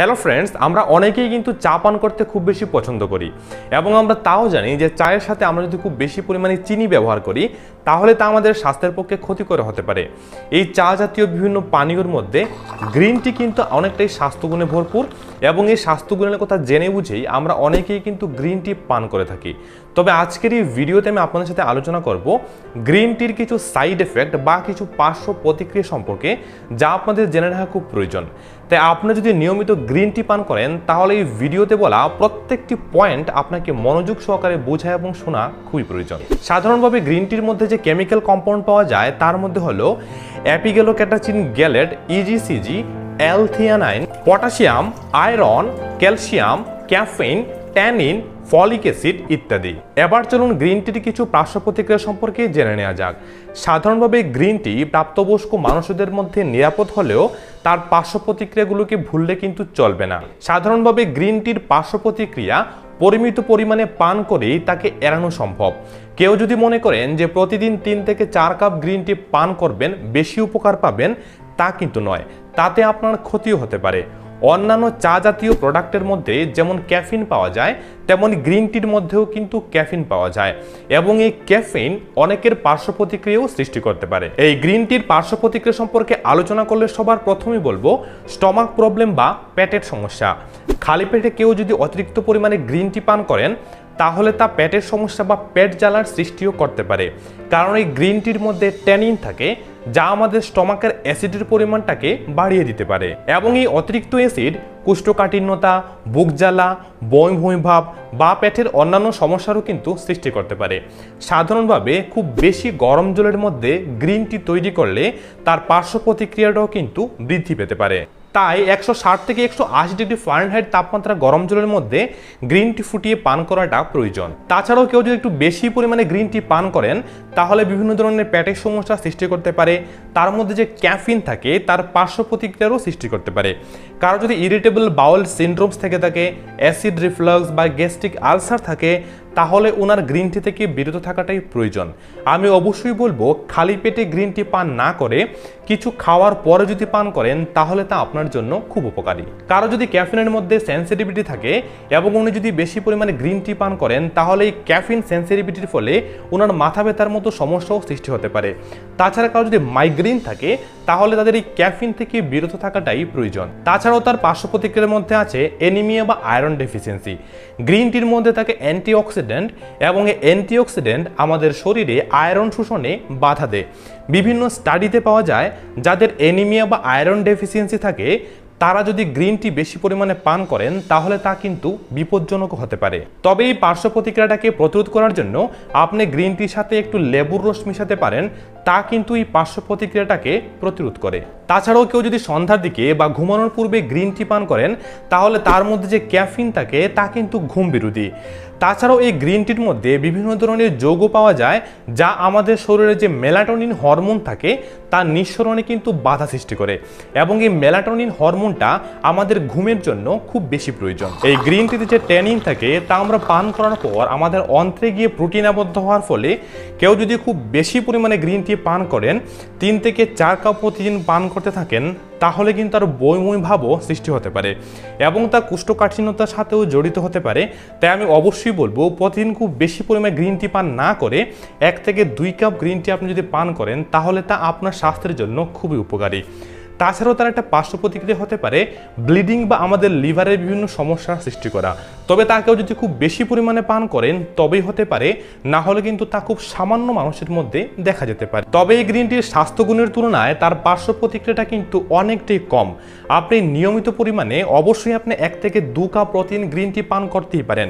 Hello friends, আমরা অনেকেই কিন্তু চা পান করতে খুব বেশি পছন্দ করি এবং আমরা তাও জানি যে চায়ের সাথে আমরা যদি খুব বেশি পরিমাণে চিনি ব্যবহার করি তাহলে তা আমাদের স্বাস্থ্যের পক্ষে ক্ষতিকর হতে পারে। এই চা জাতীয় বিভিন্ন পানীয়র মধ্যে গ্রিন টি কিন্তু অনেকটাই স্বাস্থ্যগুণে ভরপুর এবং এই স্বাস্থ্যগুণের কথা জেনে বুঝেই আমরা অনেকেই কিন্তু গ্রিন টি পান করে থাকি। তবে আজকের এই ভিডিওতে আমি আপনাদের সাথে আলোচনা করব গ্রিন টির কিছু সাইড এফেক্ট বা কিছু পার্শ্ব প্রতিক্রিয়া সম্পর্কে, যা আপনাদের জেনে রাখা খুব প্রয়োজন। তাই আপনি যদি নিয়মিত গ্রিন টি পান করেন তাহলে এই ভিডিওতে বলা প্রত্যেকটি পয়েন্ট আপনাকে মনোযোগ সহকারে বোঝা এবং শোনা খুবই প্রয়োজন। সাধারণভাবে গ্রিন টির মধ্যে যে কেমিক্যাল কম্পাউন্ড পাওয়া যায় তার মধ্যে হলো epigallocatechin gallate, EGCG, L theanine, potassium, iron, calcium, caffeine, tannin, folic acid ইত্যাদি। এবার চলুন গ্রিন টির কিছু পার্শ্ব প্রতিক্রিয়া সম্পর্কে জেনে নেওয়া যাক। সাধারণভাবে গ্রিন টি প্রাপ্তবয়স্ক মানুষদের মধ্যে নিরাপদ হলেও তার পার্শ্ব প্রতিক্রিয়াগুলোকে ভুললে কিন্তু চলবে না। সাধারণভাবে গ্রিন টির পার্শ্ব প্রতিক্রিয়া পরিমিত পরিমাণে পান করেই তাকে এড়ানো সম্ভব। কেউ যদি মনে করেন যে প্রতিদিন 3 থেকে 4 কাপ গ্রিন টি পান করবেন বেশি উপকার পাবেন, তা কিন্তু নয়, তাতে আপনার ক্ষতিও হতে পারে। অন্যান্য চা জাতীয় প্রোডাক্টের মধ্যে যেমন ক্যাফিন পাওয়া যায় তেমন গ্রিন টির মধ্যেও কিন্তু ক্যাফিন পাওয়া যায় এবং এই ক্যাফিন অনেকের পার্শ্ব প্রতিক্রিয়াও সৃষ্টি করতে পারে। এই গ্রিন টির পার্শ্ব প্রতিক্রিয়া সম্পর্কে আলোচনা করলে সবার প্রথমেই বলবো স্টমাক প্রবলেম বা পেটের সমস্যা। খালি পেটে কেউ যদি অতিরিক্ত পরিমাণে গ্রিন টি পান করেন তাহলে তা পেটের সমস্যা বা পেট জ্বালার সৃষ্টিও করতে পারে, কারণ এই গ্রিন টির মধ্যে ট্যানিন থাকে যা আমাদের স্টমাকের অ্যাসিডের পরিমাণটাকে বাড়িয়ে দিতে পারে এবং এই অতিরিক্ত অ্যাসিড কোষ্ঠকাঠিন্যতা, বুক জ্বালা, বমি বমি ভাব বা পেটের অন্যান্য সমস্যারও কিন্তু সৃষ্টি করতে পারে। সাধারণভাবে খুব বেশি গরম জলের মধ্যে গ্রিন টি তৈরি করলে তার পার্শ্ব প্রতিক্রিয়াটাও কিন্তু বৃদ্ধি পেতে পারে। তাই 160 থেকে 180 ডিগ্রি ফারেনহাইট তাপমাত্রা গরম জলের মধ্যে গ্রিন টি ফুটিয়ে পান করাটা প্রয়োজন। তাছাড়াও কেউ যদি একটু বেশি পরিমাণে গ্রিন টি পান করেন তাহলে বিভিন্ন ধরনের পেটের সমস্যা সৃষ্টি করতে পারে। তার মধ্যে যে ক্যাফিন থাকে তার পার্শ্ব প্রতিক্রিয়ারও সৃষ্টি করতে পারে। কারো যদি ইরিটেবল বাউল সিনড্রোমস থেকে থাকে, অ্যাসিড রিফ্লাক্স বা গ্যাস্ট্রিক আলসার থাকে, তাহলে ওনার গ্রিন টি থেকে বিরত থাকাটাই প্রয়োজন। আমি অবশ্যই বলবো খালি পেটে গ্রিন টি পান না করে কিছু খাওয়ার পরে যদি পান করেন তাহলে তা আপনার জন্য খুব উপকারী। কারো যদি ক্যাফিনের মধ্যে সেন্সিটিভিটি থাকে এবং উনি যদি বেশি পরিমাণে গ্রিন টি পান করেন তাহলে এই ক্যাফিন সেন্সিটিভিটির ফলে ওনার মাথা ব্যথার মতো সমস্যাও সৃষ্টি হতে পারে। তাছাড়া কারো যদি মাইগ্রেন থাকে তাহলে তাদের এই ক্যাফিন থেকে বিরত থাকাটাই প্রয়োজন। তাছাড়াও তার পার্শ্ব প্রতিক্রিয়ার মধ্যে আছে অ্যানিমিয়া বা আয়রন ডেফিসিয়েন্সি। গ্রিন টির মধ্যে থাকে অ্যান্টিঅক্সিডেন্ট এবং এই অ্যান্টিঅক্সিডেন্ট আমাদের শরীরে আয়রন শোষণে বাধা দেয়। বিভিন্ন স্টাডিতে পাওয়া যায় যাদের অ্যানিমিয়া বা আয়রন ডেফিসিয়েন্সি থাকে তারা যদি গ্রিন টি বেশি পরিমাণে পান করেন তাহলে তা কিন্তু বিপজ্জনক হতে পারে। তবে এই পার্শ্ব প্রতিক্রিয়াটাকে প্রতিরোধ করার জন্য আপনি গ্রিন টির সাথে একটু লেবুর রস মিশাতে পারেন, তা কিন্তু এই পার্শ্ব প্রতিক্রিয়াটাকে প্রতিরোধ করে। তাছাড়াও কেউ যদি সন্ধ্যার দিকে বা ঘুমানোর পূর্বে গ্রিন টি পান করেন তাহলে তার মধ্যে যে ক্যাফিন থাকে তা কিন্তু ঘুম বিরোধী। তাছাড়াও এই গ্রিন টির মধ্যে বিভিন্ন ধরনের যৌগ পাওয়া যায় যা আমাদের শরীরে যে মেলাটোনিন হরমোন থাকে তার নিঃসরণে কিন্তু বাধা সৃষ্টি করে এবং এই মেলাটোনিন হরমোনটা আমাদের ঘুমের জন্য খুব বেশি প্রয়োজন। এই গ্রিন টিতে যে ট্যানিন থাকে তা আমরা পান করার পর আমাদের অন্ত্রে গিয়ে প্রোটিন আবদ্ধ হওয়ার ফলে কেউ যদি খুব বেশি পরিমাণে গ্রিন টি পান করেন, 3 থেকে 4 কাপ প্রতিদিন পান করতে থাকেন, তাহলে কিন্তু তার বমি ভাবও সৃষ্টি হতে পারে এবং তা কোষ্ঠকাঠিন্যতার সাথেও জড়িত হতে পারে। তাই আমি অবশ্যই বলবো প্রতিদিন খুব বেশি পরিমাণে গ্রিন টি পান না করে 1 থেকে 2 কাপ গ্রিন টি আপনি যদি পান করেন তাহলে তা আপনার স্বাস্থ্যের জন্য খুবই উপকারী। তাছাড়াও তার একটা পার্শ্ব প্রতিক্রিয়া হতে পারে ব্লিডিং বা আমাদের লিভারের বিভিন্ন সমস্যার সৃষ্টি করা। তবে তাকেও যদি খুব বেশি পরিমাণে পান করেন তবেই হতে পারে, না হলে কিন্তু তা খুব সামান্য মানুষের মধ্যে দেখা যেতে পারে। তবে এই গ্রিন টির স্বাস্থ্যগুণের তুলনায় তার পার্শ্ব প্রতিক্রিয়াটা কিন্তু অনেকটাই কম। আপনি নিয়মিত পরিমাণে অবশ্যই আপনি 1 থেকে 2 কাপ প্রতিদিন গ্রিন টি পান করতেই পারেন।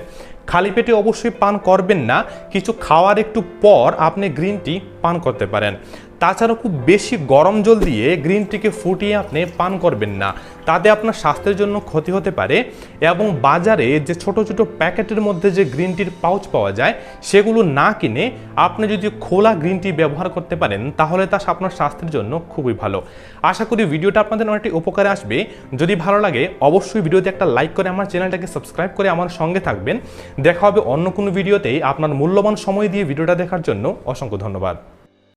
খালি পেটে অবশ্যই পান করবেন না, কিছু খাওয়ার একটু পর আপনি গ্রিন টি পান করতে পারেন। তাছাড়াও খুব বেশি গরম জল দিয়ে গ্রিন টিকে ফুটিয়ে আপনি পান করবেন না, তাতে আপনার স্বাস্থ্যের জন্য ক্ষতি হতে পারে। এবং বাজারে যে ছোট ছোট প্যাকেটের মধ্যে যে গ্রিন টির পাউচ পাওয়া যায় সেগুলো না কিনে আপনি যদি খোলা গ্রিন টি ব্যবহার করতে পারেন তাহলে তা আপনার স্বাস্থ্যের জন্য খুবই ভালো। আশা করি ভিডিওটা আপনাদের অনেকটাই উপকারে আসবে। যদি ভালো লাগে অবশ্যই ভিডিওতে একটা লাইক করে আমার চ্যানেলটাকে সাবস্ক্রাইব করে আমার সঙ্গে থাকবেন। দেখা হবে অন্য কোনো ভিডিওতেই। আপনার মূল্যবান সময় দিয়ে ভিডিওটা দেখার জন্য অসংখ্য ধন্যবাদ।